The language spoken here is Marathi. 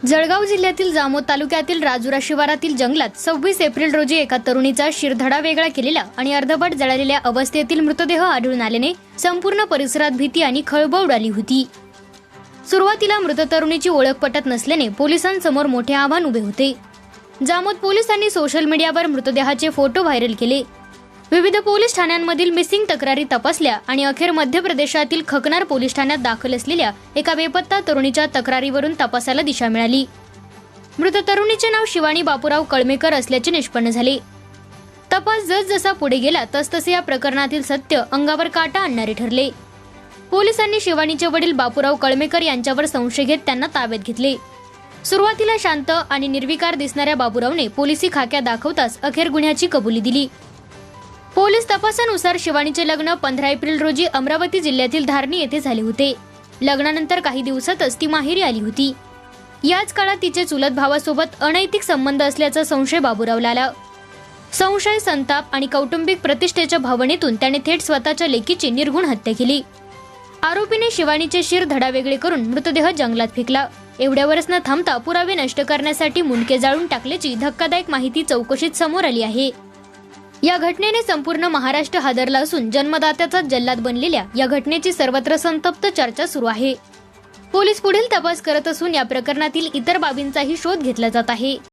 जळगाव जिल्ह्यातील जामोद तालुक्यातील राजुरा शिवारातील जंगलात 26 एप्रिल रोजी एका तरुणीचा शिरधडा वेगळा केलेला आणि अर्धवट जळालेल्या अवस्थेतील मृतदेह आढळून आल्याने संपूर्ण परिसरात भीती आणि खळबळ उडाली होती। सुरुवातीला मृत तरुणीची ओळख पटत नसल्याने पोलिसांसमोर मोठे आव्हान उभे होते। जामोद पोलिसांनी सोशल मीडियावर मृतदेहाचे फोटो व्हायरल केले। विविध पोलीस ठाण्यांमधील मिसिंग तक्रारी तपासल्या आणि अखेर मध्य प्रदेशातील खकनार पोलीस ठाण्यात दाखल असलेल्या एका बेपत्ता तरुणीच्या तक्रारीवरून तपासाला दिशा मिळाली। मृत तरुणीचे नाव शिवानी बापूराव कळमेकर असल्याचे निष्पन्न झाले। तपास जसजसा पुढे गेला तसतसे या प्रकरणातील सत्य अंगावर काटा आणणारे ठरले। पोलिसांनी शिवानीचे वडील बापूराव कळमेकर यांच्यावर संशय घेत त्यांना ताब्यात घेतले। सुरुवातीला शांत आणि निर्विकार दिसणाऱ्या बापूरावने पोलिसी खाक्या दाखवताच अखेर गुन्ह्याची कबुली दिली। पोलीस तपासानुसार शिवानीचे लग्न 15 एप्रिल रोजी अमरावती जिल्ह्यातील धारणी येथे झाले होते। लग्नानंतर काही दिवसातच ती माहेरी आली होती। याच काळात तिचे चुलत भावासोबत अनैतिक संबंध असल्याचा संशय बाबूरावला आला। संशय, संताप आणि कौटुंबिक प्रतिष्ठेच्या भावनेतून त्याने थेट स्वतःच्या लेकीची निर्घृण हत्या केली। आरोपीने शिवानीचे शिर धडावेगळे करून मृतदेह जंगलात फेकला। एवढ्यावरच न थांबता पुरावे नष्ट करण्यासाठी मुंडके जाळून टाकल्याची धक्कादायक माहिती चौकशीत समोर आली आहे। या घटनेने संपूर्ण महाराष्ट्र हादरला असून जन्मदात्याचा जल्लाद बनलेल्या या घटनेची सर्वत्र संतप्त चर्चा सुरू आहे। पोलीस पुढील तपास करत असून या प्रकरणातील इतर बाबींचाही शोध घेतला जात आहे।